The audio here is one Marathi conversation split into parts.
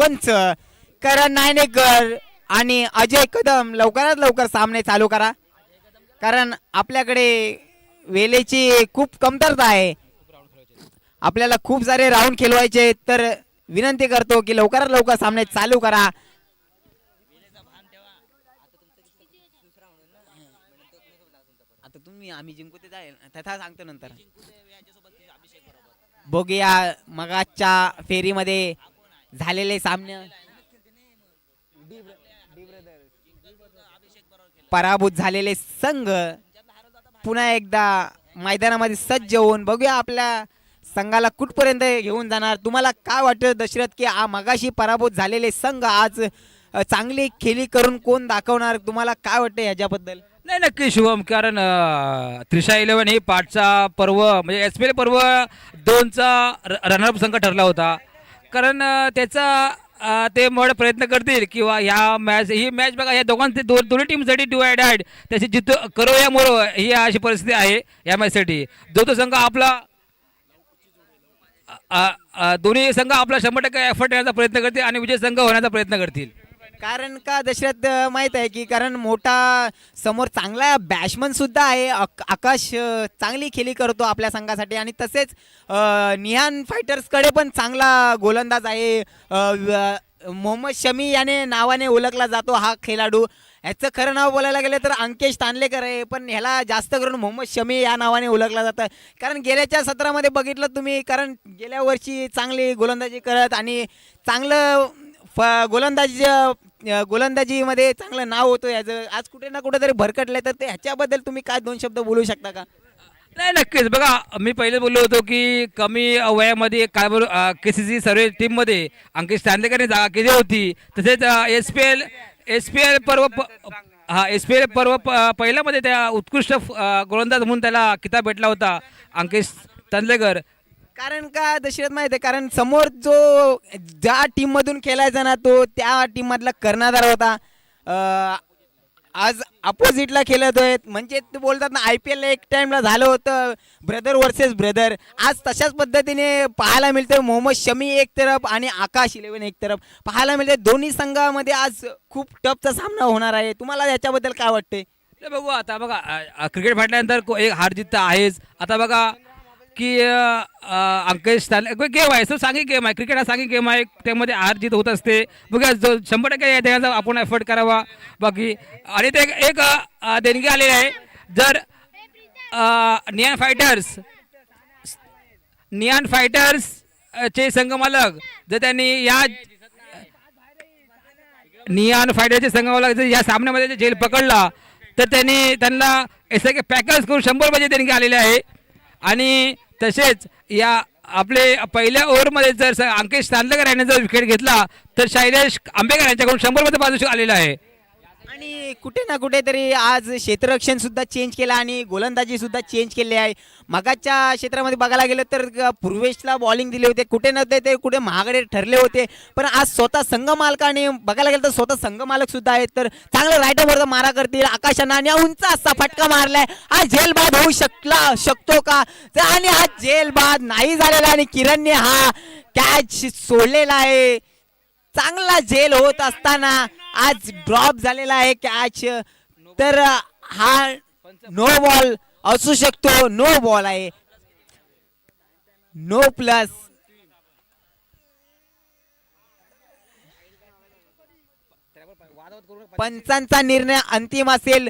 पंच करण नायनेकर आणि अजय कदम लवकरात लवकर सामने चालू करा, कारण आपल्याकडे वेळेची खूप कमतरता आहे. आपल्याला खूप सारे राऊंड खेळवायचे, तर विनंती करतो की लवकरात लवकर सामने चालू करा. आता तुम्ही आम्ही जिंकू ते जाईल तथा सांगतो नंतर. बघूया मगाच्या फेरीमध्ये झालेले सामने. पराभूत झालेले संघ पुन्हा एकदा मैदानामध्ये सज्ज होऊन बघूया आपल्या संघाला कुठपर्यंत घेऊन जाणार. तुम्हाला काय वाटतं दशरथ की मगाशी पराभूत झालेले संघ आज चांगली खेळी करून कोण दाखवणार, तुम्हाला काय वाटतं याच्याबद्दल? नाही, नक्की शुभम, कारण त्रिशा 11 ही पाठचा पर्व म्हणजे एस पी एल पर्व 2चा रनरअप संघ ठरला होता. कारण त्याचा ते मड प्रयत्न करतील किंवा ह्या मॅच ही मॅच बघा, या दोघांचे दोन्ही टीमसाठी डिवाइड त्याची जित करो या मरो ही अशी परिस्थिती आहे या मॅचसाठी. जो संघ आपला दोन्ही संघ आपला 100% एफर्ट देण्याचा प्रयत्न करतील आणि विजय संघ होण्याचा प्रयत्न करतील. कारण का दशरथ माहित आहे की कारण मोठा समोर चांगला बॅट्समन सुद्धा आहे. आकाश चांगली खेळी करतो आपल्या संघासाठी आणि तसेच निहान फायटर्सकडे पण चांगला गोलंदाज आहे. मोहम्मद शमी याने नावाने ओळखला जातो हा खेळाडू. ह्याचं खरं नाव बोलायला गेलं तर अंकेश तांदलेकर आहे, पण ह्याला जास्त करून मोहम्मद शमी या नावाने ओळखला जातं. कारण गेल्याच्या सत्रामध्ये बघितलं तुम्ही, कारण गेल्या वर्षी चांगली गोलंदाजी करत आणि चांगलं गोलंदाजीमध्ये चांगलं नाव होतं याचं. आज कुठे ना कुठे तरी भरकटलंय, तर ते ह्याच्याबद्दल तुम्ही काय 2 शब्द बोलू शकता का? नाही, नक्कीच बघा, मी पहिले बोललो होतो की कमी वयामध्ये काय बोलू KCC सर्व टीममध्ये अंकित तांदलेकरने जागा केली होती. तसेच एस पी एल पर्व पहिल्यामध्ये त्या उत्कृष्ट गोलंदाज म्हणून त्याला किताब भेटला होता अंकित तांदलेकर. कारण का दशरथ माहिती आहे, कारण समोर जो ज्या टीम मधून खेळायचा ना तो त्या टीम मधला कर्णधार होता. आज अपोजिटला खेळतोय, म्हणजे ते बोलतात ना IPL एक टाइमला झालं होतं ब्रदर वर्सेस ब्रदर. आज तशाच पद्धतीने पाहायला मिळते. मोहम्मद शमी एक तरफ आणि आकाश 11 एक तरफ पाहायला मिळते. दोन्ही संघामध्ये आज खूप टफचा सामना होणार आहे. तुम्हाला याच्याबद्दल काय वाटते? बघू, आता बघा, क्रिकेट म्हटल्यानंतर एक हार जीत तर आहेच. आता बघा की अंकेश गेम आहे, सो सांगी गेम आहे, क्रिकेट हा सांगी गेम आहे, त्यामध्ये हार जीत होत असते. बघा, 100% त्याचा आपण एफर्ट करावा. बाकी आणि ते एक देणगी आलेली आहे. जर नियान फायटर्स चे संघमालक जर त्यांनी या नियान फायटरचे संघमालक जर या सामन्यामध्ये झेल पकडला तर त्यांना SK पॅकर्स करून 100 रुपये देणगी आलेले आहे. आणि तसेच या आपले पहिल्या ओव्हरमध्ये जर अंकेश तांदलेकर याने जर विकेट घेतला तर शैलेश आंबेकर यांच्याकडून 100 रुपये पारितोषिक आलेलं आहे. आणि कुठे ना कुठेतरी आज क्षेत्ररक्षण सुद्धा चेंज केलं आणि गोलंदाजी सुद्धा चेंज केली आहे. मगाच्या क्षेत्रामध्ये बघायला गेलं तर पूर्वेशला बॉलिंग दिली होते, कुठे नव्हते ते कुठे महागडे ठरले होते. पण आज स्वतः संघ मालकाने बघायला गेलं तर स्वतः संघ मालक सुद्धा आहेत, तर चांगलं रायटरवर मारा करतील. आकाशानं आणि उंच असा फटका मारलाय. हा झेलबाद होऊ शकतो का? आणि हा झेलबाद नाही झालेला आणि किरणने हा कॅच सोडलेला आहे. चांगला झेल होत असताना आज ड्रॉप झालेला आहे कॅच, तर हा नो बॉल असू शकतो. नो बॉल आहे, नो प्लस. पंचांचा निर्णय अंतिम असेल,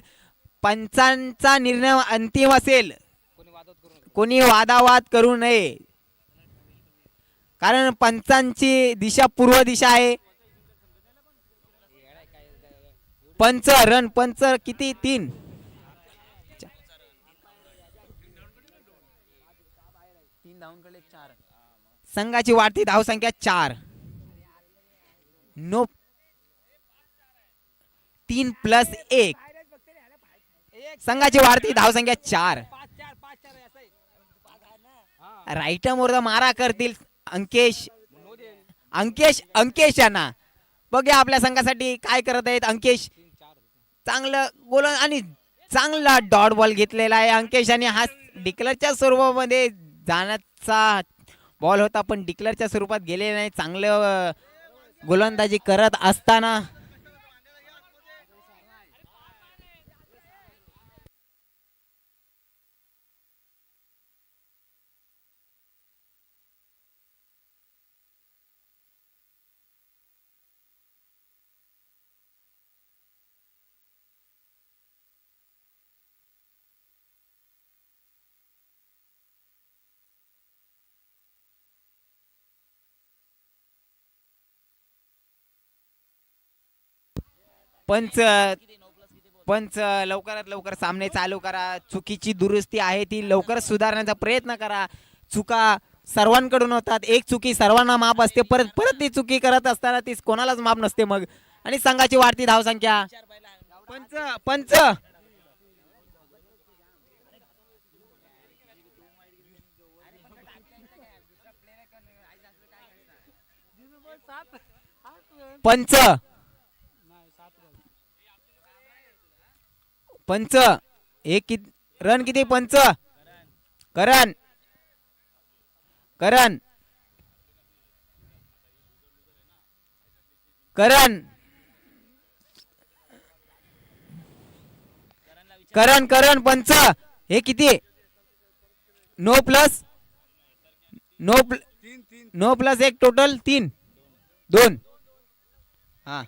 पंचांचा निर्णय अंतिम असेल. कोणी वादावाद करू नये, कारण पंचांची दिशा पूर्व दिशा आहे. पंच किती? 3. संघाची वाढती धावसंख्या 4. नो 3+1. संघाची वाढती धावसंख्या 4. राईटमवर मारा करतील अंकेश यांना. बघूया आपल्या संघासाठी काय करत आहेत अंकेश. चांगलं गोल आणि चांगला डॉट बॉल घेतलेला आहे अंकेश, आणि हा डिक्लेअरच्या स्वरूपामध्ये जाण्याचा बॉल होता पण डिक्लेअरच्या स्वरूपात गेले नाही. चांगलं गोलंदाजी करत असताना पंच पंच लवकरात लवकर सामने चालू करा. चुकीची दुरुस्ती आहे ती लवकर सुधारण्याचा प्रयत्न करा. चुका सर्वांकडून होतात. एक चुकी सर्वांना माफ असते, परत परत ती चुकी करत असताना ती कोणालाच माफ नसते मग. आणि संघाची वाढती धावसंख्या. पंच पंच पंच पंच एक रन किती पंच. करण करण करण करण करण पंच हे किती. नो प्लस नो प्लस एक टोटल 3 2. हा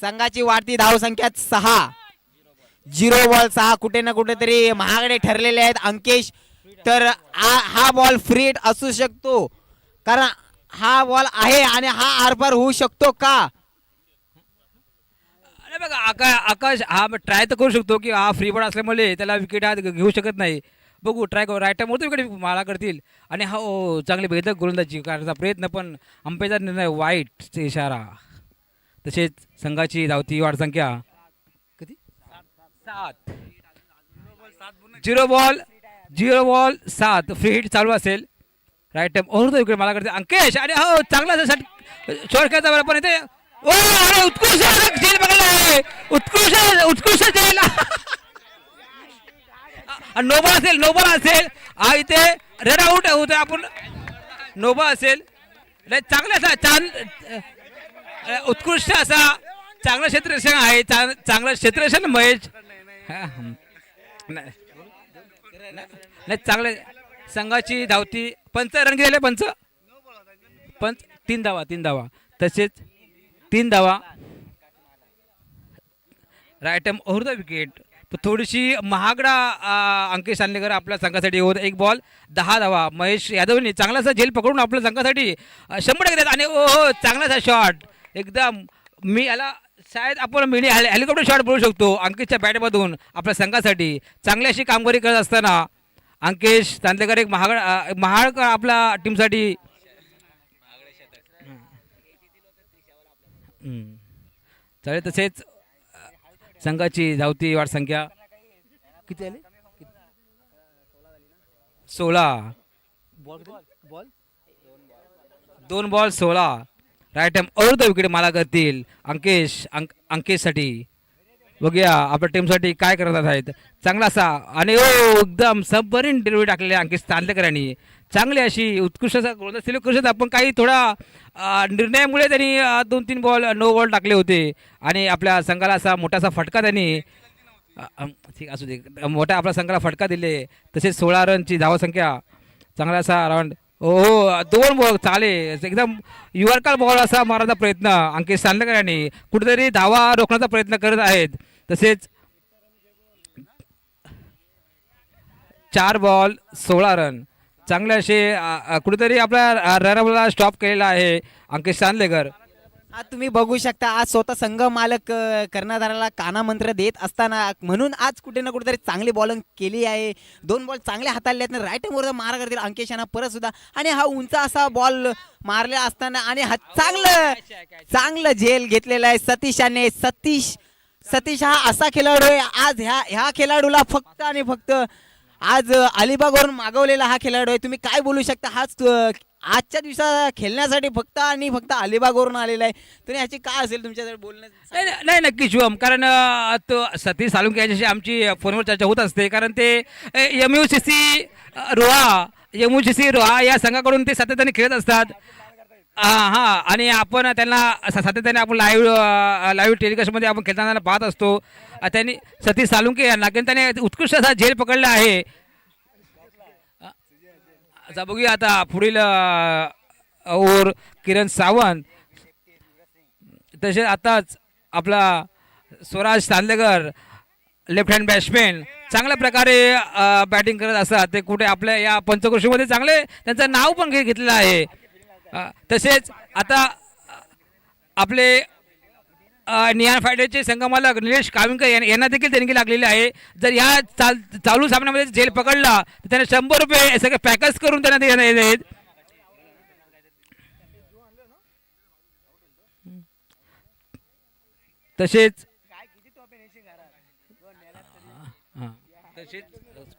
संघाची वाढती धावसंख्या 6. 0 बॉल 6 कुठे ना कुठेतरी महागडे ठरलेले आहेत अंकेश. तर हा बॉल फ्री हिट असू शकतो कारण हा बॉल आहे आणि हा आरपार होऊ शकतो का. अरे बघा आकाश हा ट्राय तर करू शकतो की हा फ्री बॉल असल्यामुळे त्याला विकेट हा घेऊ शकत नाही. बघू ट्राय करू. राईट टाइम विकेट मारा करतील आणि हा चांगले भेदक गोलंदाजी करण्याचा प्रयत्न पण अंपायरचा निर्णय वाईट इशारा. तसेच संघाची धावती वाढसंख्या किती 7. 0 बॉल 7 फ्री हिट चालू असेल. राईट टाइम ओव्हर विकेट मला करते अंकेश आणि हो चांगला शॉट खेळता बरं पण इथे अरे उत्कृष्ट झेल बघायला आहे. उत्कृष्ट झेल. नो बॉल असेल इथे रन आउट होतं. आपण नो बॉल असेल चांगला असा उत्कृष्ट असा चांगलं क्षेत्ररक्षण आहे. चांगलं क्षेत्ररक्षण महेश नाही चांगलं. संघाची धावती पंच रन गेले पंच 3 धावा तसेच 3 धावा. Right time over the wicket. थोडीशी महागडा अंकेश सांगलीकर आपल्या संघासाठी होत. 1 बॉल 10 धावा. महेश यादवनी चांगलासा झेल पकडून आपल्या संघासाठी 100% देत आणि हो चांगलासा शॉट एकदम. मी याला शायद आपण मिनी हेलिकॉप्टर शॉट बोलू शकतो अंकेशच्या बॅटमधून आपल्या संघासाठी. चांगली अशी कामगिरी करत असताना अंकेश चांदलेकर एक महाग आपल्या टीमसाठी चालेल. तसेच संघाची धावती वाढ संख्या किती आली 16. 2 ball 16. Right time over the wicket मला करतील अंकेशसाठी. बघूया आपल्या टीमसाठी काय करत आहेत. चांगला असा आणि एकदम सबमरीन डिलिव्हरी टाकलेली अंकेश चांदलेकरांनी. चांगली अशी उत्कृष्ट गोलंदाज करू आपण काही थोडा निर्णयामुळे त्यांनी 2-3 बॉल नो बॉल टाकले होते आणि आपल्या संघाला असा मोठासा फटका त्यांनी ठीक असू दे मोठा आपल्या संघाला फटका दिले. तसेच 16 रनची धावसंख्या चांगला असा अराउंड 2 बॉल चाले एकदम युवरकाल बॉल असा मारण्याचा प्रयत्न अंकेश चांदलेकर यांनी कुठेतरी धावा रोखण्याचा प्रयत्न करत आहेत. तसेच 4 बॉल 16 रन चांगले असे कुठेतरी आपल्या रनला स्टॉप केलेला आहे अंकेश चांदलेकर. आज तुम्ही बघू शकता आज स्वतः संघ मालक कर्णधाराला काना मंत्र देत असताना म्हणून आज कुठे ना कुठेतरी चांगली बॉलिंग केली आहे. 2 बॉल चांगले हाताळले आहेत. राईट वर मारा करतील अंकेश यांना परत सुद्धा आणि हा उंच असा बॉल मारला असताना आणि हा चांगलं झेल घेतलेला आहे सतीशाने. सतीश हा असा खेळाडू आहे आज ह्या खेळाडूला फक्त आणि फक्त आज अलिबागवरून मागवलेला हा खेळाडू आहे. तुम्ही काय बोलू शकता. हाच आजच्या दिवसा खेळण्यासाठी फक्त आणि फक्त अलिबागवरून आलेला आहे. तर ह्याची काय असेल तुमच्याकडे बोलणं. नाही नक्की शुभम कारण तो सतीश साळुंके यांच्याशी आमची फोनवर चर्चा होत असते कारण ते MUCC रोहा या संघाकडून ते सातत्याने खेळत असतात. हा आणि आपण त्यांना सातत्याने आपण लाईव्ह टेलिकास्टमध्ये आपण खेळताना पाहत असतो. त्यांनी सतीश सालुंके यांना कारण त्याने उत्कृष्ट असा झेल पकडला आहे. आता बघूया आता पुढील ओव्हर किरण सावंत. तसेच आताच आपला Swaraj Chandekar left hand batsman चांगल्या प्रकारे बॅटिंग करत असतात. ते कुठे आपल्या या पंचक्रोशीमध्ये चांगले त्यांचं नाव पण घेतलेलं आहे. तसेच आता आपले नियान फायटरचे संघमालक निलेश काविंकर यांना देखील देणगी लागलेली आहे. जर या चालू सामन्यामध्ये झेल पकडला तर त्यांना 100 रुपये सगळे पॅकेज करून त्यांना देण्यात येत आहेत. तसेच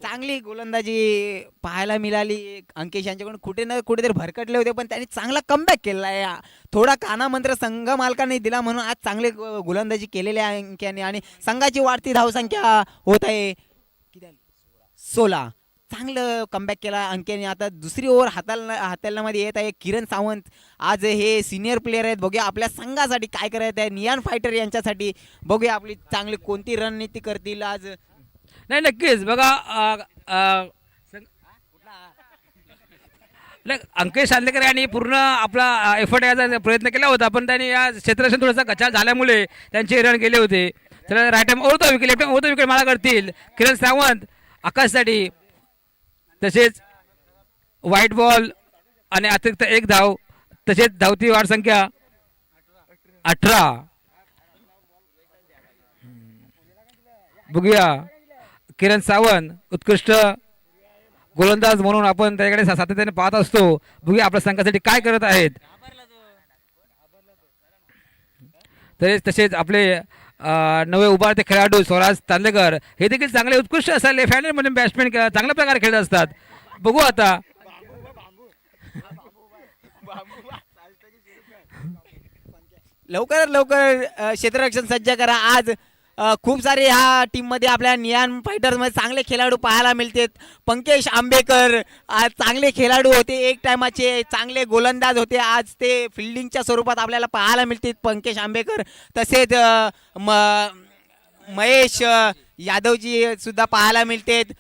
चांगली गोलंदाजी पाहायला मिळाली. अंकेश यांच्याकडून कुठे ना कुठेतरी भरकटले होते पण त्यांनी चांगला कमबॅक केलेला आहे. थोडा कानामंत्र संघ मालकांनी दिला म्हणून आज चांगले गोलंदाजी केलेली आहे अंक्याने आणि संघाची वाढती धावसंख्या होत आहे 16. चांगलं कमबॅक केला अंक्याने. आता दुसरी ओव्हर हाताळण्यामध्ये येत आहे किरण सावंत. आज हे सिनियर प्लेयर आहेत. बघूया आपल्या संघासाठी काय करायचं आहे. नियान फायटर यांच्यासाठी बघूया आपली चांगली कोणती रणनीती करतील आज. नाही नक्कीच बघा अंकेश चांदेकर यांनी पूर्ण आपला एफर्ट याचा प्रयत्न केला होता पण त्यांनी या क्षेत्ररक्षण थोडासा कचाल झाल्यामुळे त्यांचे रन गेले होते. तर right time over wicket left over wicket मारा करतील किरण सावंत आकाशसाठी. तसेच व्हाईट बॉल आणि अतिरिक्त 1 धाव. तसेच धावती वाढ संख्या 18. बघूया किरण सावंत उत्कृष्ट गोलंदाज म्हणून आपण त्याकडे सातत्याने पाहत असतो. बघूया आपल्या संघासाठी काय करत आहेत. तसेच आपले नवे उभारते खेळाडू स्वराज चांदेकर हे देखील चांगले उत्कृष्ट असा लेफ्ट हँडेड मध्ये बॅट्समॅन चांगल्या प्रकारे खेळत असतात. बघू आता लवकरात लवकर क्षेत्ररक्षण सज्ज करा. आज खूप सारे ह्या टीममध्ये आपल्या नियान फायटर्समध्ये चांगले खेळाडू पाहायला मिळतात. पंकज आंबेकर आज चांगले खेळाडू होते. एक टायमाचे चांगले गोलंदाज होते. आज ते फिल्डिंगच्या स्वरूपात आपल्याला पाहायला मिळतात पंकज आंबेकर. तसेच महेश यादवजी सुद्धा पाहायला मिळतात.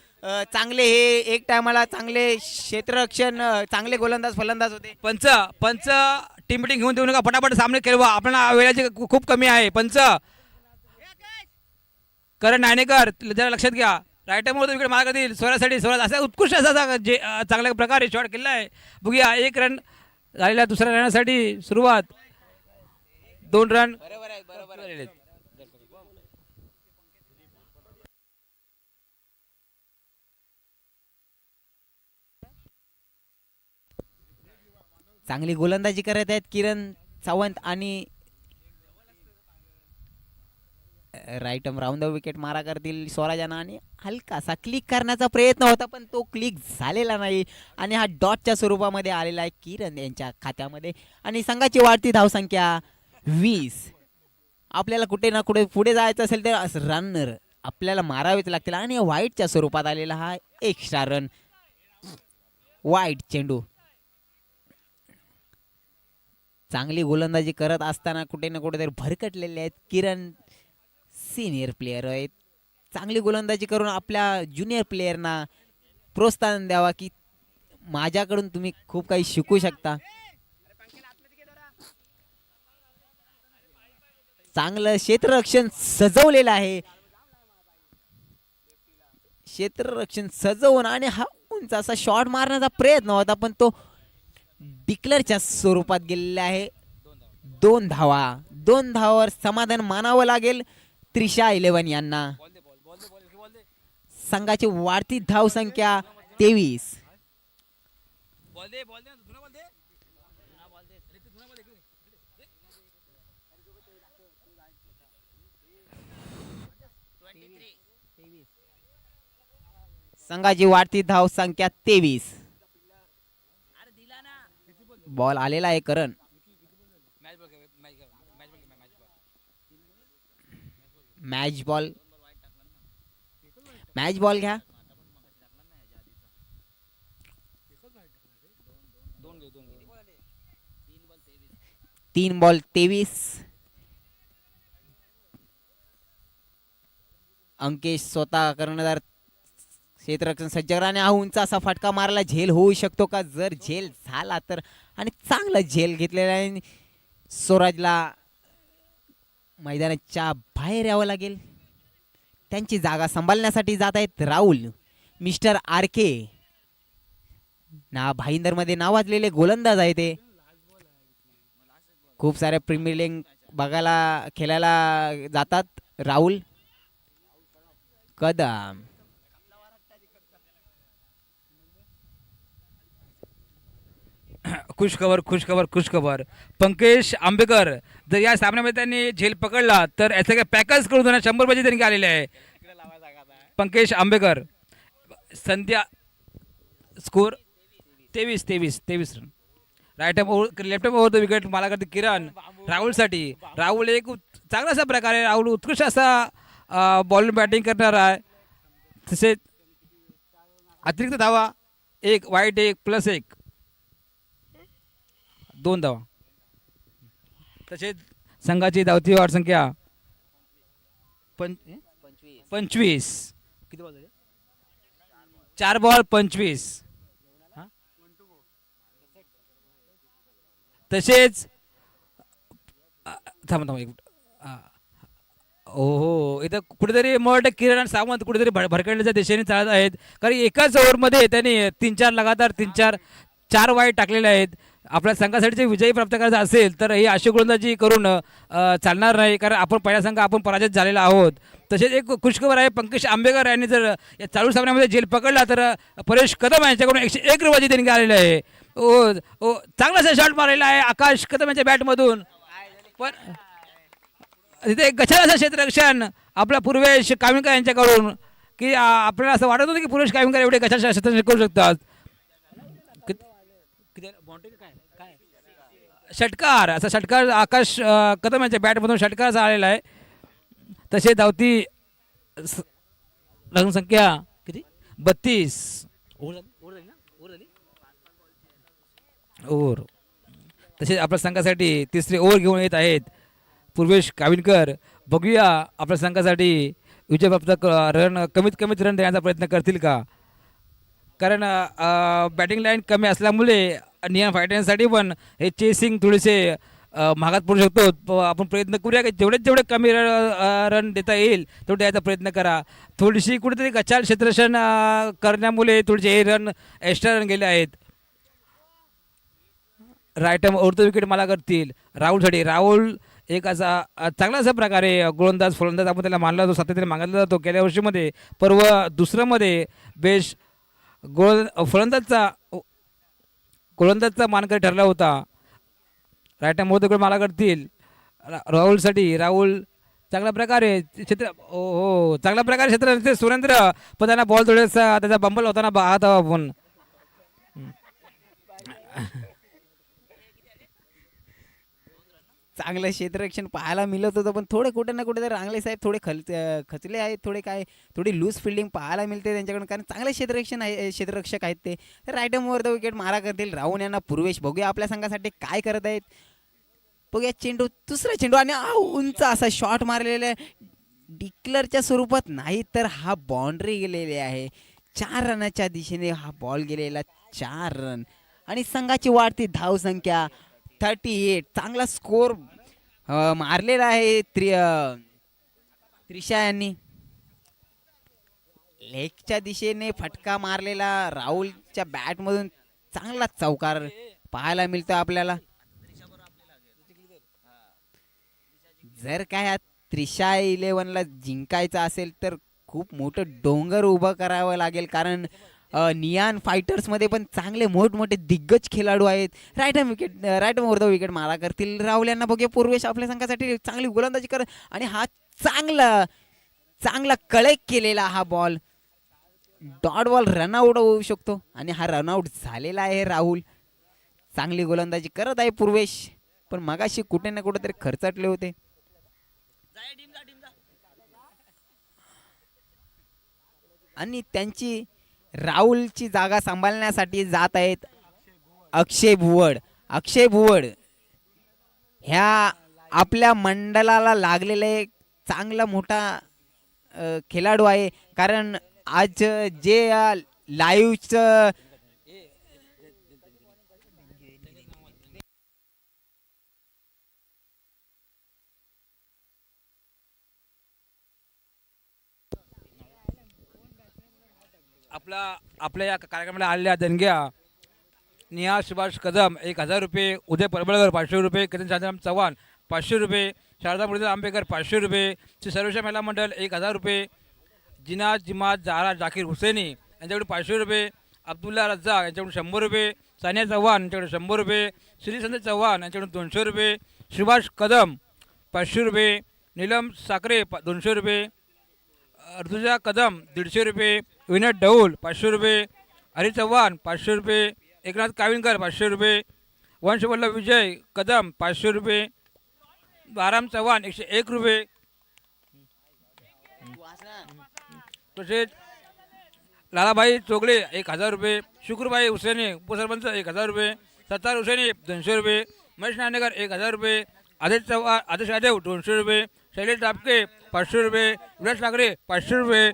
चांगले हे एक टायमाला चांगले क्षेत्ररक्षण चांगले गोलंदाज फलंदाज होते. पंच टीम मिटिंग घेऊन देऊ नका. फटाफट सामने खेळवा. आपल्याला वेळेची खूप कमी आहे. पंच करण नाणेकर जरा लक्षात घ्या. राईट टाइम विकेट मारा करतील स्वरासाठी. स्वराज असा उत्कृष्ट असा जे चांगल्या प्रकारे शॉट केला आहे. बघूया 1 रन झालेला. दुसऱ्या रनासाठी सुरुवात 2 रन. चांगली गोलंदाजी करत आहेत किरण सावंत आणि राईट राऊंड द विकेट मारा करतील स्वराजांना आणि हलकासा क्लिक करण्याचा प्रयत्न होता पण तो क्लिक झालेला नाही आणि हा डॉटच्या स्वरूपामध्ये आलेला आहे किरण यांच्या खात्यामध्ये. आणि संघाची वाढती धावसंख्या 20. आपल्याला कुठे ना कुठे पुढे जायचं असेल तर रनर आपल्याला मारावेच लागतील आणि व्हाईटच्या स्वरूपात आलेला हा एक्स्ट्रा रन. व्हाईट चेंडू चांगली गोलंदाजी करत असताना कुठे ना कुठे तरी भरकटलेले आहेत. किरण सिनियर प्लेयर आहेत. चांगली गोलंदाजी करून आपल्या ज्युनियर प्लेयरना प्रोत्साहन द्यावा की माझ्याकडून तुम्ही खूप काही शिकू शकता. चांगलं क्षेत्ररक्षण सजवलेलं आहे. क्षेत्ररक्षण सजवून आणि हा उंच असा शॉट मारण्याचा प्रयत्न होता पण तो डिक्लेअरच्या स्वरूपात गेलेला आहे. 2 धावा. 2 धावावर समाधान मानावं लागेल त्रिशा 11 यांना. संघाची वाढती धाव संख्या 23. संघाची वाढती धाव संख्या 23. बॉल आलेला आहे करण. मॅच बॉल घ्या. 3 बॉल 23. अंकेश स्वतः कर्णधार क्षेत्ररक्षण सज्ज करा आणि हा उंच असा फटका मारला. झेल होऊ शकतो का? जर झेल झाला तर, आणि चांगला झेल घेतलेला आहे. स्वराजला मैदानाच्या बाहेर यावं लागेल. त्यांची जागा सांभाळण्यासाठी जात आहेत राहुल. मिस्टर आर के ना भाईंदर मध्ये नावाजलेले गोलंदाज आहे ते. खूप साऱ्या प्रीमियर लीग बघायला खेळायला जातात राहुल कदम. खुशखबर. पंकज आंबेकर जर या सामन्यामध्ये त्यांनी झेल पकडला तर याचं काय पॅकच करून त्यांना 100 रुपये त्यांनी आलेले आहे. Pankaj Ambekar. Sandhya score 23 run. Right left over the wicket मला करते किरण राहुलसाठी. राहुल एक चांगला असा प्रकारे राहुल उत्कृष्ट असा बॉलिंग बॅटिंग करणार आहे. तसेच अतिरिक्त धावा 1 वाईट 1 प्लस 1 2 धावा. तसेच संघाची धावती वाढ संख्या 25. किती बॉल झाले? 4 बॉल 25. तसेच थांबा एक हो इथं कुठेतरी मोठे किरण सावंत कुठेतरी भडकण्याच्या दिशेने चालत आहेत. कारण एकाच ओव्हरमध्ये त्यांनी 3-4 लगातार 4 वाईट टाकलेले आहेत. आपल्या संघासाठी जे विजयी प्राप्त करायचा असेल तर ही अशी गोलंदाजी करून चालणार नाही, कारण आपण पहिला संघ आपण पराजित झालेला आहोत. तसेच एक खुशखबर आहे, पंकज आंबेकर यांनी जर या चालू सामन्यामध्ये झेल पकडला तर परेश कदम यांच्याकडून 101 रुपयाची देणगी आलेली आहे. ओ चांगलासा शॉट मारलेला आहे आकाश कदम यांच्या बॅटमधून. पण तिथे एक गच्छाचं क्षेत्ररक्षण आपला पूर्वेश कामिणकर यांच्याकडून, की आपल्याला असं वाटत होतं की पूर्वेश कामिणकर एवढे गच्छाचं क्षेत्ररक्षण करू शकतात. षटकार असा षटकार आकाश कदम यांच्या बॅटमधून षटकार आलेला आहे. तसे धावती संख्या किती 32 ओव्हर. तसेच आपल्या संघासाठी तिसरी ओव्हर घेऊन येत आहेत पूर्वेश काविणकर. बघूया आपल्या संघासाठी विजय प्राप्त रन कमीत रन देण्याचा प्रयत्न करतील का, कारण बॅटिंग लाईन कमी असल्यामुळे नियम फायटरसाठी पण हे चेसिंग थोडेसे महागात पडू शकतो. आपण प्रयत्न करूया की जेवढे कमी रन देता येईल तेवढे द्यायचा प्रयत्न करा. थोडीशी कुठेतरी गचाल क्षेत्ररक्षण करण्यामुळे थोडेसे हे रन एक्स्ट्रा रन गेले आहेत. राईट ओव्हर द विकेट मला करतील राहुलसाठी. राहुल एक असा चांगला अशा प्रकारे गोलंदाज फलंदाज आपण त्याला मानला जातो, सातत्याने मानला जातो. गेल्या वर्षीमध्ये पर्व दुसऱ्यामध्ये बेस्ट गोलंदाजचा मानकरी ठरला होता. राईट ओव्हर द विकेट मला करतील राहुलसाठी. राहुल चांगल्या प्रकारे चांगल्या प्रकारे क्षेत्र सुरेंद्र, पण त्यांना बॉल थोडासा त्याचा बंबल होताना पाहत आपण. चांगलं क्षेत्ररक्षण पाहायला मिळत होतं, पण थोडे कुठे ना कुठे तर रांगले साहेब थोडे खचले आहेत. थोडी लूज फिल्डिंग पाहायला मिळते त्यांच्याकडून, कारण चांगले क्षेत्ररक्षक आहेत ते. तर राईट ओव्हर द विकेट मारा करतील राहुल यांना पूर्वेश. बघूया आपल्या संघासाठी काय करत आहेत. बघूया चेंडू, दुसरा चेंडू आणि उंच असा शॉट मारलेला आहे. डिक्लरच्या स्वरूपात नाही तर हा बाउंड्री गेलेली आहे. 4 रनाच्या दिशेने हा बॉल गेलेला. 4 रन आणि संघाची वाढती धावसंख्या 38. चांगला स्कोर मारलेला आहे त्रिशा यांनी. लेगच्या दिशेने फटका मारलेला राहुलच्या बॅटमधून चांगला चौकार पाहायला मिळतो आपल्याला. जर काय हा त्रिशा 11ला जिंकायचं असेल तर खूप मोठं डोंगर उभं करावं लागेल, कारण नियान फायटर्स मध्ये पण चांगले मोठमोठे दिग्गज खेळाडू आहेत. राईट ओव्हर द विकेट मारा करतील राहुल यांना. बघूया पूर्वेश आपल्या संघासाठी चांगली गोलंदाजी कर आणि हा चांगला कळेक केलेला हा बॉल डॉट बॉल रनआउट होऊ शकतो आणि हा रनआउट झालेला आहे. राहुल चांगली गोलंदाजी करत आहे पूर्वेश, पण मगाशी कुठे ना कुठे तरी खर्चटले होते. आणि त्यांची राहुलची जागा सांभाळण्यासाठी जात आहेत अक्षय भुवड. ह्या आपल्या मंडळाला लागलेला एक चांगला मोठा खेळाडू आहे. कारण आज जे लाईव्हचं आपल्या या कार्यक्रमाला आलेल्या देणग्या निहाल सुभाष कदम 1,000 रुपये, उदय परबळकर 500 रुपये, केतन शांताराम चव्हाण 500 रुपये, शारदा मुरलीधर आंबेकर 500 रुपये, श्री सर्वेश्वर महिला मंडळ 1,000 रुपये, जिनाज जिमाज जारा जाकीर हुसेनी यांच्याकडून 500 रुपये, अब्दुल्ला रज्जा यांच्याकडून 100 रुपये, सानिया चव्हाण यांच्याकडून 100 रुपये, श्री संजय चव्हाण यांच्याकडून 200 रुपये, सुभाष कदम 500 रुपये, नीलम साखरे 200 रुपये, ऋतुजा कदम 150 रुपये, विनय डौल 500 रुपये, हरी चव्हाण 500 रुपये, एकनाथ काविनकर 500 रुपये, वंशवल्लभ विजय कदम 500 रुपये, आराम चव्हाण 101 रुपये, तसेच लालाभाई चोगले 1,000 रुपये, शुक्रबाई हुसेनी उपसरपंच 1,000 रुपये, सत्तार हुसेनी 200 रुपये, महेश नाणेकर 1,000 रुपये, आदेश यादव 200 रुपये, शैलेश डाबके 500 रुपये, विलास ठाकरे 500 रुपये.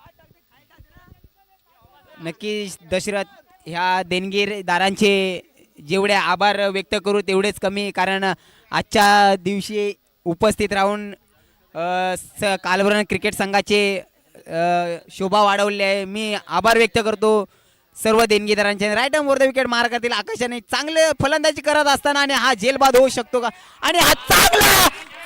नक्कीच दशरथ, ह्या देणगीदारांचे जेवढे आभार व्यक्त करू तेवढेच कमी. कारण आजच्या दिवशी उपस्थित राहून कालभरण क्रिकेट संघाचे शोभा वाढवली आहे. मी आभार व्यक्त करतो सर्व देणगीदारांचे. राईट वर द विकेट मार्गातील आकाशाने चांगले फलंदाजी करत असताना आणि हा झेलबाद होऊ शकतो का? आणि हा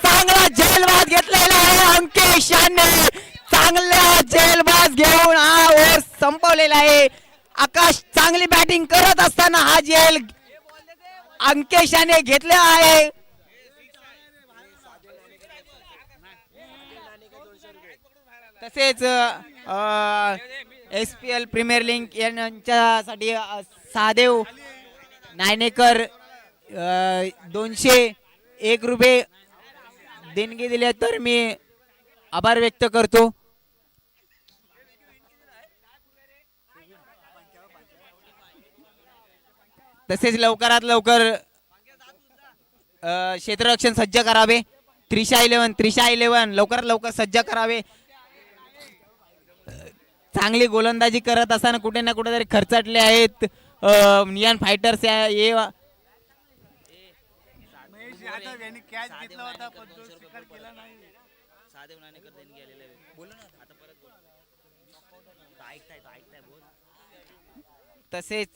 चांगला झेलबाद घेतलेला आहे अंकेश याने. चांगला झेलबाद घेऊन हा ओव्हर संपवलेला आहे. आकाश चांगली बॅटिंग करत असताना हा झेल अंकेश याने घेतला आहे. तसेच SPL प्रीमियर लीग यांच्यासाठी सहादेव नायनेकर 201 रुपये देणगी दिले तर मी आभार व्यक्त करतो. तसेच लवकरात लवकर क्षेत्ररक्षण सज्ज करावे. त्रिशा 11 लवकरात लवकर सज्ज करावे. चांगली गोलंदाजी करत असताना कुठे ना कुठेतरी खर्चटले आहेत नियन फायटर्स. तसेच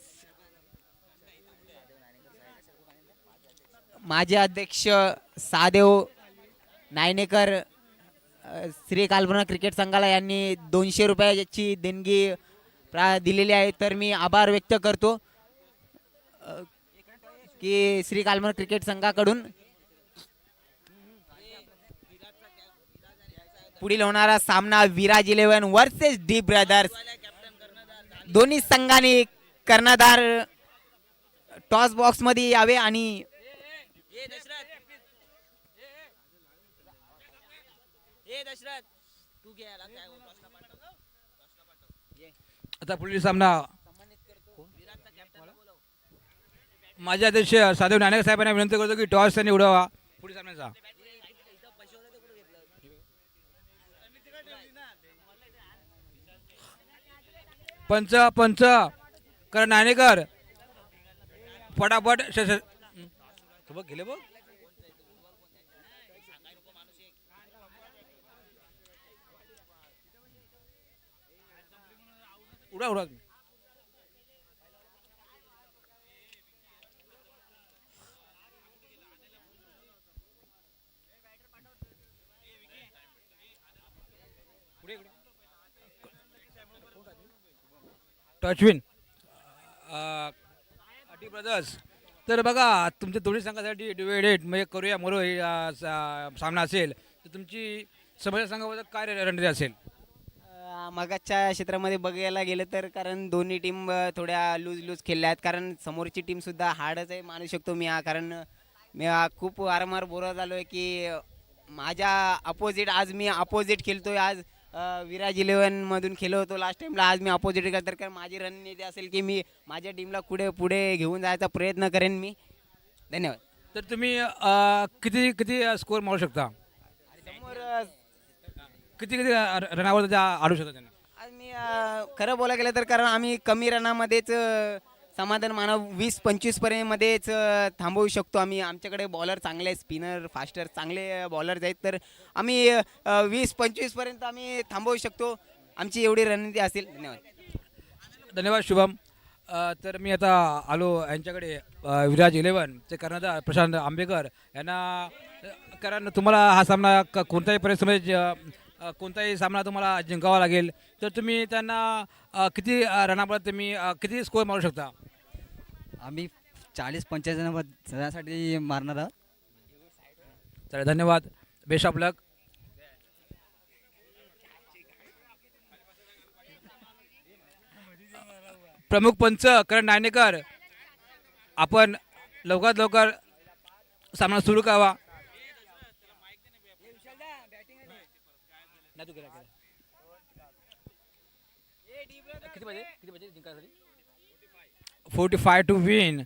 माजी अध्यक्ष सहादेव नायनेकर श्री कालभरण क्रिकेट संघाला यांनी 200 रुपयाची देणगी दिलेली आहे. तर मी आभार व्यक्त करतो की श्री कालभरण क्रिकेट संघाकडून पुढील होणारा सामना विराज 11 वर्सेस डी ब्रदर्स. दोन्ही संघांनी कर्णधार टॉस बॉक्स मध्ये यावे आणि आता पुढील सामना माझे अध्यक्ष साधव नाणेकर साहेबांना विनंती करतो की टॉस त्यांनी उडवा पुढील सामन्याचा. पंच कर नाणेकर फटाफट गेले बघ. उडा टचविन डी ब्रदर्स. तर बघा तुमच्या दोन्ही संघासाठी डिवायडेड म्हणजे करूया मरो हे सामना असेल तर तुमची समजा संघाबद्दल काय रणनीती असेल? मगाच्या क्षेत्रामध्ये बघायला गेलं तर कारण दोन्ही टीम थोड्या लूज खेळल्या आहेत. कारण समोरची टीम सुद्धा हार्डच आहे मानू शकतो मी. कारण मी खूप वारंवार बोलत झालो आहे की माझ्या अपोजिट आज मी अपोजिट खेळतोय. आज विराज 11 मधून खेळलो होतो लास्ट टाइमला. आज मी अपोजिट तर कारण माझी रणनीती असेल की मी माझ्या टीमला पुढे घेऊन जायचा प्रयत्न करेन मी. धन्यवाद. तर तुम्ही किती किती स्कोअर मारू शकता? समोर किती किती रनावर त्याच्या आडू शकता त्यांना? आज मी खरं बोलायला गेलं तर कारण आम्ही कमी रनामध्येच समाधान मानव 20-25 पर्यंतमध्येच थांबवू शकतो आम्ही. आमच्याकडे बॉलर चांगले आहेत, स्पिनर फास्टर चांगले बॉलर्स आहेत, तर आम्ही 20-25 पर्यंत आम्ही थांबवू शकतो. आमची एवढी रणनीती असेल. धन्यवाद. धन्यवाद शुभम. तर मी आता आलो यांच्याकडे विराज 11चे कर्णधार प्रशांत आंबेकर यांना. कारण तुम्हाला हा सामना कोणत्याही परिस्थितीमध्ये कोणताही सामना तुम्हाला जिंकावा लागेल, तर तुम्ही त्यांना किती रनापर्यंत तुम्ही किती स्कोअर मारू शकता? आम्ही 40-45 जणांसाठी मारणार आहोत. चला धन्यवाद. बेस्ट ऑफ लक. प्रमुख पंच करण नायनेकर, आपण लवकरात लवकर सामना सुरू करावा. किती पाहिजे जिंकायसाठी? 45 टू विन.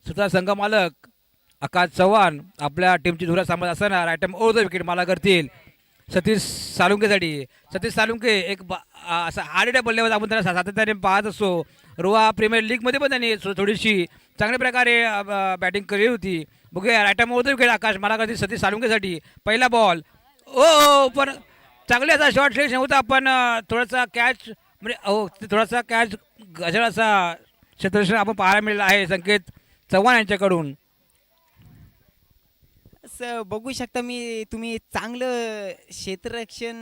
स्वतः संघ मालक आकाश चव्हाण आपल्या टीमची धुरा सांभाळत असताना right time over the wicket मला करतील सतीश सालुंकेसाठी. सतीश सालुंके एक असा हार्ड बल्लेबाज आपण त्यांना सातत्याने पाहत असतो. रोहा प्रीमियर लीगमध्ये पण त्यांनी थोडीशी चांगल्या प्रकारे बॅटिंग केली होती. बघूया right time over the wicket Akash मला करतील सतीश सालुंकेसाठी. पहिला बॉल ओ पण चांगले असा शॉर्ट सिलेक्शन होता, पण थोडासा कॅच म्हणजे थोडासा कॅच गजर असा क्षेत्ररक्षण आपण पाहायला मिळालं आहे संकेत चव्हाण यांच्याकडून. असं बघू शकता तुम्ही चांगलं क्षेत्ररक्षण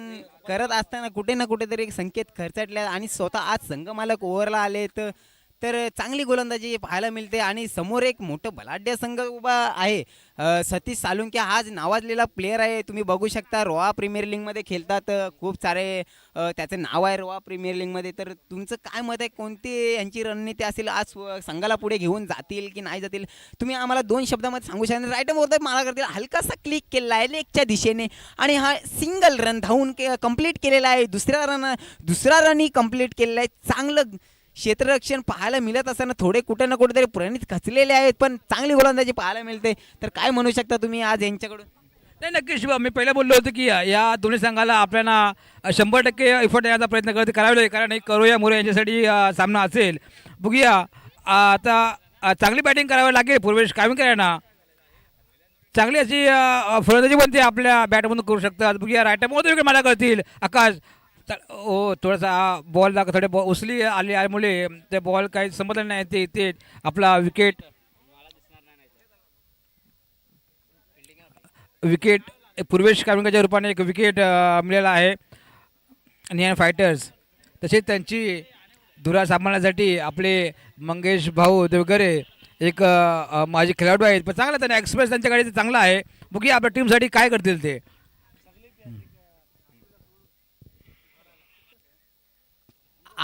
करत असताना कुठे ना कुठेतरी एक संकेत खर्चाटले आणि स्वतः आज संघमालक ओव्हरला आले तर चांगली गोलंदाजी पाहायला मिळते. आणि समोर एक मोठं बलाढ्य संघ उभा आहे. सतीश सालुंके हा आज नावाजलेला प्लेअर आहे. तुम्ही बघू शकता रोहा प्रीमियर लीगमध्ये खेळतात, खूप सारे त्याचं नाव आहे रोहा प्रीमियर लीगमध्ये. तर तुमचं काय मत आहे, कोणती यांची रणनीती असेल, आज संघाला पुढे घेऊन जातील की नाही जातील, तुम्ही आम्हाला 2 शब्दामध्ये सांगू शकता. राईट होतं मला करतील हलकासा क्लिक केलेला आहे लेगच्या दिशेने आणि हा सिंगल रन धावून कंप्लीट केलेला आहे. दुसरा रनही कंप्लीट केलेला आहे. चांगलं क्षेत्ररक्षण पाहायला मिळत असताना थोडे कुठे ना कुठेतरी प्रणित खचलेले आहेत, पण चांगली गोलंदाजी पाहायला मिळते. तर काय म्हणू शकता तुम्ही आज यांच्याकडून? नाही नक्कीच शिवा, मी पहिला बोललो होतो की या दोन्ही संघाला आपल्याला 100% एफर्ट देण्याचा प्रयत्न करावे लागेल. कारण एक करोया मोरे यांच्यासाठी सामना असेल. बघूया आता चांगली बॅटिंग करावी लागेल पूर्वेश काविंकर. चांगली अशी फलंदाजी पण ते आपल्या बॅटमधून करू शकतात. बघूया राईट टाइम मला करतील आकाश. हो थोडासा बॉल थोडे बॉल उचली आल्यामुळे ते बॉल काही समजलं नाही. ते आपला विकेट पूर्वेश काविंकरच्या रूपाने एक विकेट मिळाला आहे. नियन फायटर्स तसेच त्यांची धुरा सांभाळण्यासाठी आपले मंगेश भाऊ देवगरे एक माजी खेळाडू आहेत. पण चांगला त्यांना एक्सप्रेस त्यांच्याकडे चांगला आहे. बघूया आपल्या टीमसाठी काय करतील ते.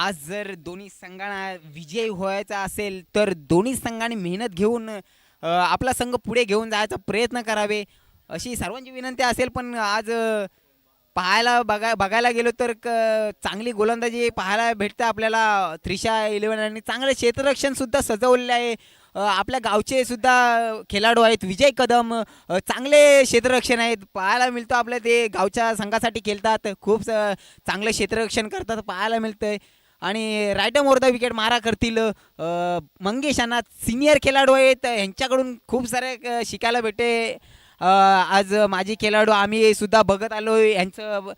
आज जर दोन्ही संघांना विजयी व्हायचा असेल तर दोन्ही संघांनी मेहनत घेऊन आपला संघ पुढे घेऊन जायचा प्रयत्न करावे अशी सर्वांची विनंती असेल. पण आज बघायला गेलो तर चांगली गोलंदाजी पाहायला भेटते आपल्याला. त्रिशा 11 आणि चांगलं क्षेत्ररक्षणसुद्धा सजवलेलं आहे. आपल्या गावचे सुद्धा खेळाडू आहेत. विजय कदम चांगले क्षेत्ररक्षण आहेत पाहायला मिळतं. आपल्या ते गावच्या संघासाठी खेळतात, खूप चांगलं क्षेत्ररक्षण करतात पाहायला मिळतंय. आणि राईट ओव्हर द विकेट मारा करतील मंगेश यांना सिनियर खेळाडू आहेत. यांच्याकडून खूप सारे शिकायला भेटते. आज माझी खेळाडू आम्ही सुद्धा बघत आलो यांचं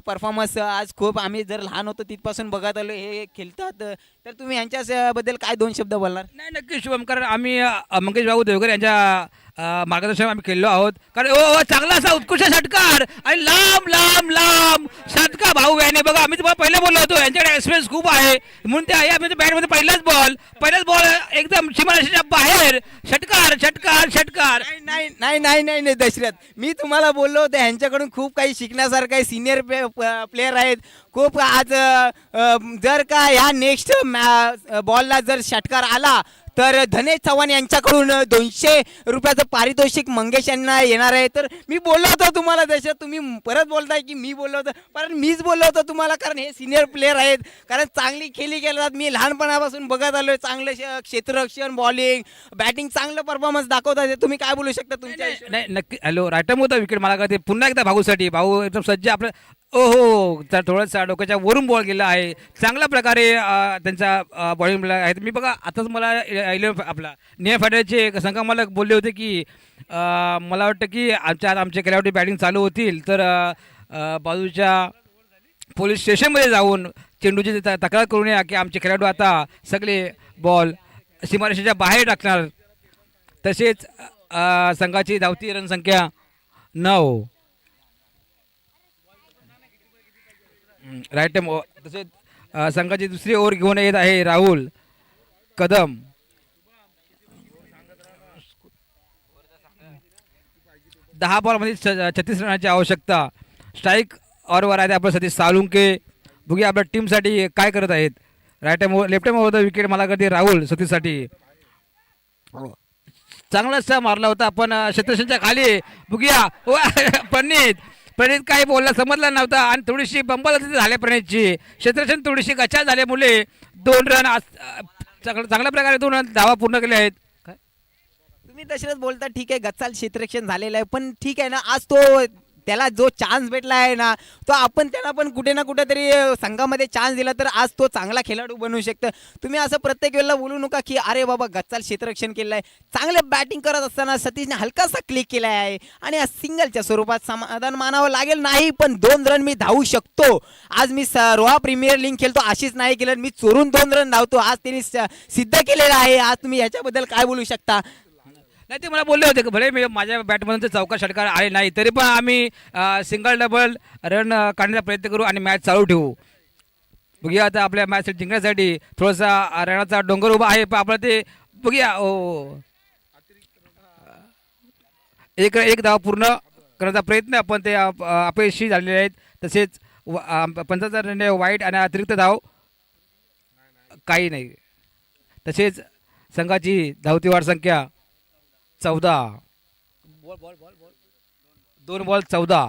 परफॉर्मन्स. आज खूप आम्ही जर लहान होतो तिथपासून बघत आलो हे खेळतात. तर तुम्ही यांच्याबद्दल काय 2 शब्द बोलणार? नाही नक्की शुभम, कारण आम्ही मंगेश भाऊ देवकर यांच्या मार्गदर्शन आम्ही खेळलो आहोत. कारण चांगला असा उत्कृष्ट षटकार आणि लांब लांब लांब षटकार भाऊ याने. बघा आम्ही तुम्हाला पहिला बोललो होतो यांच्याकडे एक्सपिरियन्स खूप आहे म्हणून ते आहे. बॅटमध्ये पहिलाच बॉल एकदम सीमारेषेच्या बाहेर षटकार षटकार षटकार. नाही नाही नाही नाही नाही दशरथ, मी तुम्हाला बोललो होतो ह्यांच्याकडून खूप काही शिकण्यासारखं आहे. सिनियर प्लेयर आहेत खूप. आज जर का ह्या नेक्स्ट बॉलला जर षटकार आला तर धनेश चव्हाण यांच्याकडून 200 रुपयाचं पारितोषिक मंगेश यांना येणार आहे. तर मी बोललो होतो तुम्हाला, जसं तुम्ही परत बोलताय की मी बोललो होतो, कारण मीच बोललो होतो तुम्हाला, कारण हे सिनियर प्लेअर आहेत, कारण चांगली खेळी खेळतात. मी लहानपणापासून बघत आलोय, चांगलं क्षेत्ररक्षण, बॉलिंग, बॅटिंग चांगलं परफॉर्मन्स दाखवतात. तुम्ही काय बोलू शकता तुमच्या नाही नक्की. हॅलो, रायटम होता विकेट मला कळते. पुन्हा एकदा भाऊसाठी, भाऊ एकदम सज्ज आपलं. ओहो, तर थोडंसं डोक्याच्या वरून बॉल गेला आहे. चांगल्या प्रकारे त्यांचा बॉलिंग आहे. मी बघा आताच मला आपला निया फायडरचे संघामालक बोलले होते की मला वाटतं की आमचे खेळाडू बॅटिंग चालू होतील तर बाजूच्या पोलीस स्टेशनमध्ये जाऊन चेंडूची तक्रार करून या की आमचे खेळाडू आता सगळे बॉल सीमारेषेच्या बाहेर टाकणार. तसेच संघाची धावती रनसंख्या 9. Right time. तसेच संघाची दुसरी ओव्हर घेऊन येत आहे राहुल कदम. दहा बॉलमध्ये 36 रनाची आवश्यकता. स्ट्राईक ऑरवर आहे आपलं सतीश सालुंके. बघूया आपल्या टीमसाठी काय करत आहेत. Right time left time over wicket मला करते राहुल सतीशसाठी. चांगलाच मारला होता आपण क्षेत्ररक्षणच्या खाली. बघूया प्रणित काही बोलला समजला नव्हता आणि थोडीशी बंबल झाल्या प्रणितची. क्षेत्ररक्षण थोडीशी गच्छा झाल्यामुळे 2 रन चांगल्या प्रकारे 2 रन धावा पूर्ण केले आहेत. तुम्ही तसेच बोलता, ठीक आहे, गच्चाल क्षेत्ररक्षण झालेलं आहे, पण ठीक आहे ना, आज तो त्याला जो चान्स भेटला आहे ना, तो आपण त्याला पण कुठे ना कुठेतरी संघामध्ये चान्स दिला तर आज तो चांगला खेळाडू बनू शकतं. तुम्ही असं प्रत्येक वेळेला बोलू नका की अरे बाबा गच्चाल क्षेत्ररक्षण केलं आहे. चांगले बॅटिंग करत असताना सतीशने हलकासा क्लिक केला आहे आणि सिंगलच्या स्वरूपात समाधान मानावं लागेल. नाही पण 2 रन मी धावू शकतो. आज मी रोहा प्रीमियर लीग खेळतो अशीच नाही केलं, मी चोरून 2 रन धावतो. आज त्यांनी सिद्ध केलेलं आहे. आज तुम्ही याच्याबद्दल काय बोलू शकता? नाही, ते मला बोलले होते की भले मी माझ्या बॅटमधून चौका षटकार आले नाही तरी पण आम्ही सिंगल डबल रन काढण्याचा प्रयत्न करू आणि मॅच चालू ठेवू. बघूया आता आपल्या मॅच जिंकण्यासाठी थोडासा रनाचा डोंगर उभा आहे, पण आपलं ते बघूया. एक धाव पूर्ण करण्याचा प्रयत्न पण ते अपयशी झालेले आहेत. तसेच 75 रन वाईट आणि अतिरिक्त धाव काही नाही. तसेच संघाची धावती वाढ संख्या 14. 2 बॉल 14.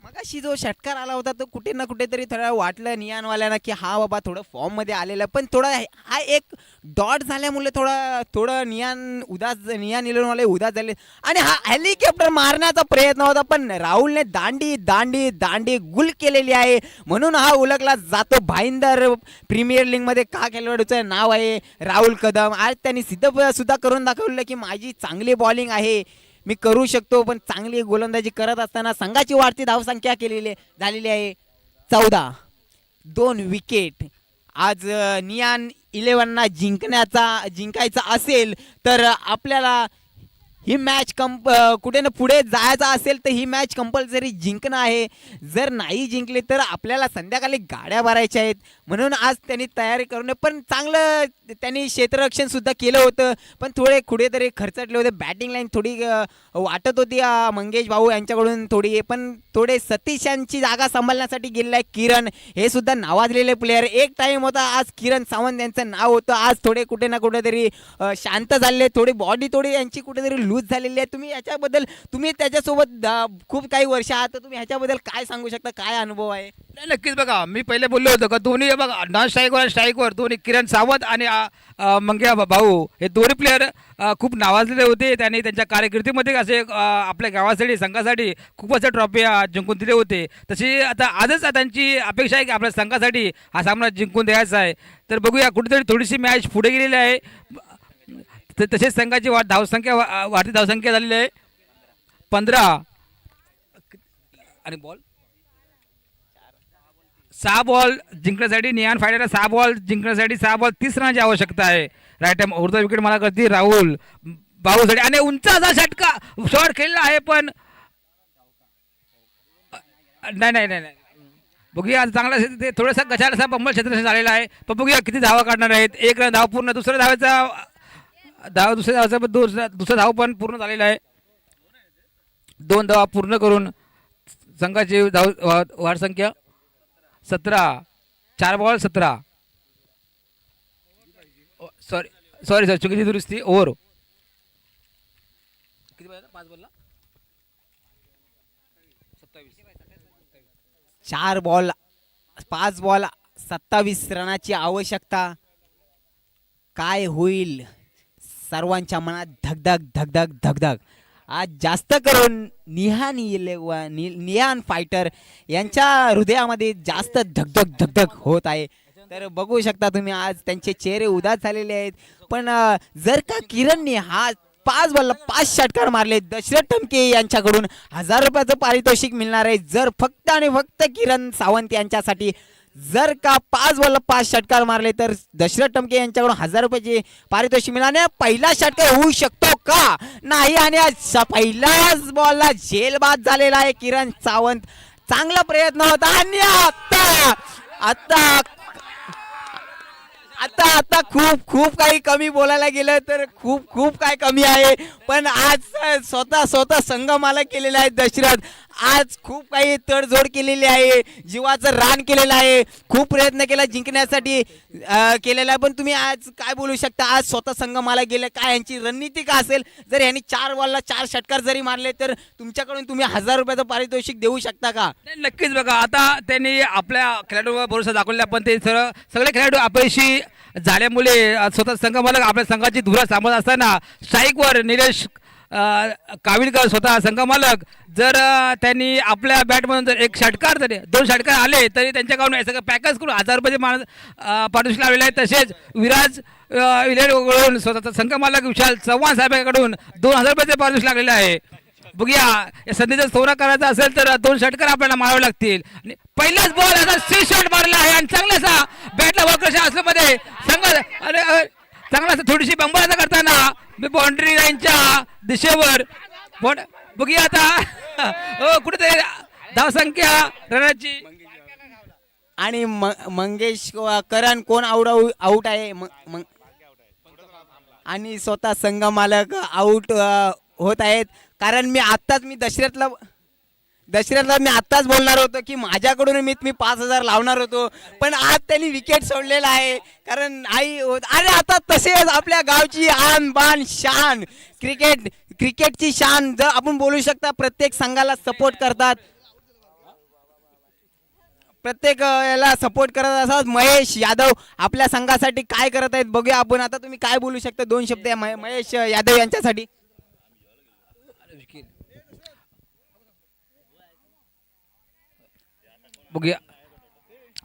मगाशी जो षटकार आला होता तो कुठे ना कुठेतरी थोडं वाटलं नियानवाल्यांना की हा बाबा थोडं फॉर्ममध्ये आलेलं, पण थोडा हा एक डॉट झाल्यामुळे थोडं नियान इलेव्हनवाले उदास झाले आणि हा हेलिकॉप्टर मारण्याचा प्रयत्न होता, पण राहुलने दांडी गुल केलेली आहे म्हणून हा उलगला जातो. भाईंदर प्रीमियर लीगमध्ये का खेळाडूचं नाव आहे राहुल कदम. आज त्यांनी सिद्ध सुद्धा करून दाखवलं की माझी चांगली बॉलिंग आहे, मी करू शकतो. पण चांगली गोलंदाजी करत असताना संघाची वाढती धावसंख्या झालेली आहे 14. 2 विकेट. आज नियान 11 जिंकायचा असेल तर आपल्याला ही मॅच कुठे ना पुढे जायचं असेल तर ही मॅच कंपल्सरी जिंकणं आहे. जर नाही जिंकले तर आपल्याला संध्याकाळी गाड्या भरायच्या आहेत. म्हणून आज त्यांनी तयारी करून, पण चांगलं त्यांनी क्षेत्ररक्षण सुद्धा केलं होतं, पण थोडे कुठेतरी खर्चटले होते. बॅटिंग लाईन थोडी वाटत होती मंगेश भाऊ यांच्याकडून थोडी, पण थोडे सतीश यांची जागा सांभाळण्यासाठी गेलेला आहे किरण. हे सुद्धा नावाजलेले प्लेअर. एक टाइम होता आज किरण सावंत यांचं नाव होतं. आज थोडे कुठे ना कुठेतरी शांत झाले, थोडी बॉडी थोडी यांची कुठेतरी लूज झालेली आहे. तुम्ही त्याच्यासोबत खूप काही वर्ष आहात, तर तुम्ही ह्याच्याबद्दल काय सांगू शकता? काय अनुभव आहे? नाही, नक्कीच. बघा मी पहिले बोललो होतो का दोन्ही बघा नॉन स्ट्राईकवर दोन्ही किरण सावंत आणि मंग्या भाऊ हे दोन्ही प्लेअर खूप नावाजलेले होते. त्यांनी त्यांच्या कारकिर्दीमध्ये असे आपल्या गावासाठी संघासाठी खूप अशा ट्रॉफी जिंकून दिले होते. तशी आता आजच त्यांची अपेक्षा आहे की आपल्या संघासाठी हा सामना जिंकून द्यायचा आहे. तर बघूया कुठेतरी थोडीशी मॅच पुढे गेलेली आहे. तसेच संघाची वाढती धावसंख्या झालेली आहे 15 आणि बॉल 6 बॉल जिंकण्यासाठी नियान फायडरला 6 बॉल जिंकण्यासाठी 6 बॉल 30 रनाची आवश्यकता आहे. राईट टाइम उर्धा विकेट मला करते राहुल भाऊसाठी आणि उंच असा षटका शॉट खेळला आहे, पण नाही बघूया चांगला ते थोडासा गचालासा बंबल क्षेत्र झालेला आहे. पण बघूया किती धावा काढणार आहेत. 1 रन धाव पूर्ण. दुसऱ्या धावाचा पण दुसरा धाव पण पूर्ण झालेला आहे. 2 धावा पूर्ण करून संघाची वाढ संख्या 17. 4 बॉल 17. सॉरी सॉरी सर, चुकीची दुरुस्ती. ओव्हर किती बॉल 5 बॉलला 4 बॉल 5 बॉल 27 रनाची आवश्यकता. काय होईल सर्वांच्या मनात धगधग धगधग धगधग. आज जास्त करून निहान फायटर यांच्या हृदयामध्ये जास्त धगधग धगधग होत आहे. तर बघू शकता तुम्ही आज त्यांचे चेहरे उदास झालेले आहेत. पण जर का किरणने हा 5 बॉलला 5 षटकार मारले, दशरथ ठमके यांच्याकडून 1000 रुपयाचं पारितोषिक मिळणार आहे. जर फक्त आणि फक्त किरण सावंत यांच्यासाठी जर का 5 बॉलला 5 षटकार मारले तर दशरथ टमके यांच्याकडून 1000 रुपयाचे पारितोषिक मिळाले. पहिला षटकार होऊ शकतो का नाही, आणि पहिल्याच बॉलला झेलबाद झालेला आहे किरण सावंत. चांगला प्रयत्न होता आणि आता आता आता आता खूप खूप काही कमी बोलायला गेलं तर खूप खूप काय कमी आहे. पण आज स्वतः संगमाला केलेला आहे दशरथ. आज खूप काही तडजोड केलेली आहे, जीवाचं रान केलेलं आहे, खूप प्रयत्न केला जिंकण्यासाठी केलेला आहे. पण तुम्ही आज काय बोलू शकता, आज स्वतः संगमाला गेले काय यांची रणनीती का असेल. जर यांनी 4 बॉलला 4 षटकार जरी मारले तर तुमच्याकडून तुम्ही 1000 रुपयाचं पारितोषिक देऊ शकता का. नाही, नक्कीच. बघा आता त्यांनी आपल्या खेळाडूवर भरोसा दाखवला, पण ते सगळे खेळाडू अपयशी झाल्यामुळे स्वतः संघ मालक आपल्या संघाची धुरा सांभाळत असताना स्ट्राईकवर निलेश काविलकर स्वतः संघ मालक जर त्यांनी आपल्या बॅटमधून जर 1 षटकार तरी 2 षटकार आले तरी त्यांच्याकडून सगळं पॅकच करून 1000 रुपयाचे पारितोषिक लावलेले आहे. तसेच विराज विलेकडून स्वतःचा संघ मालक विशाल चव्हाण साहेबांकडून 2000 रुपयाचे पारितोषिक लागलेले आहे. बघूया या संधीचा सोना करायचा असेल तर 2 षटकार आपल्याला मारावे लागतील. आणि पहिलाच बॉल असा 6 शॉट मारला आहे आणि चांगलासा बॅटला वक्रशा असल्यामध्ये संघ चांगला थोडीशी बंबाळा करताना बाउंड्री लाईनच्या दिशेवर बघूया आता कुठेतरी धावसंख्या रनाची आणि मंगेश करण कोण आउट आहे आणि स्वतः संघ मालक आउट होत आहेत. कारण मी दशरथला मी आत्ताच बोलणार होतो की माझ्याकडून मी 5000 लावणार होतो, पण आज त्यांनी विकेट सोडलेला आहे. कारण अरे आता तसेच आपल्या गावची आन बान शान क्रिकेटची शान जर आपण बोलू शकता, प्रत्येक संघाला सपोर्ट करतात, प्रत्येक याला सपोर्ट करत असतात. महेश यादव आपल्या संघासाठी काय करत आहेत बघूया आपण. आता तुम्ही काय बोलू शकता 2 शब्द महेश यादव यांच्यासाठी. बघूया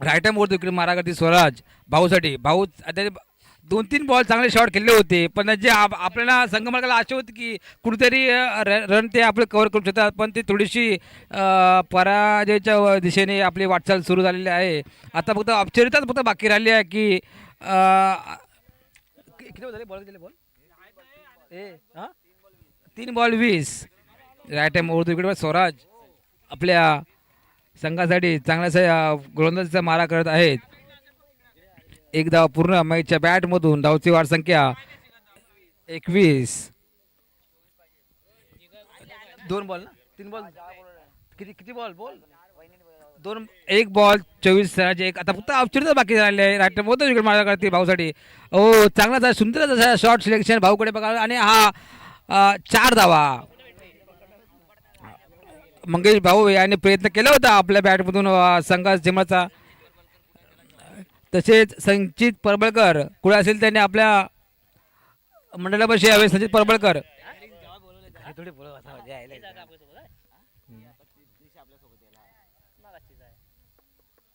राईट वरती इकडे मारा करते स्वराज भाऊसाठी. भाऊ 2-3 बॉल चांगले शॉट खेळले होते, पण जे आपल्याला संघमार्गाला आशा होती की कुठेतरी रन ते आपले कव्हर करू शकतात, पण ती थोडीशी पराजयाच्या दिशेने आपली वाटचाल सुरू झालेली आहे. आता फक्त औपचारिकताच फक्त बाकी राहिली आहे की किती झाले बॉल दिले बॉल 3 बॉल 20. राईट टाइम वरती इकडे स्वराज आपल्या संघासाठी चांगल्यासा गोलंदाजीचा मारा करत आहेत. 1 धाव पूर्ण मॅचच्या बॅटमधून. धावची वाढ संख्या 21. 2 बॉल ना 3 बॉल किती बॉल 1 बॉल 24 रनाचे 1. आता फक्त औपचारिकता बाकी झालेली आहे. राईट मोठा विकेट मारा करते भाऊसाठी. चांगला सुंदर जसा शॉर्ट सिलेक्शन भाऊकडे बघा आणि हा 4 धावा. मंगेश भाऊ यांनी प्रयत्न केला होता आपल्या बॅटमधून संघास जिंकण्याचा. तसेच संचित परबळकर कुठे असेल त्यांनी आपल्या मंडळापाशी यावे. संचित परबळकर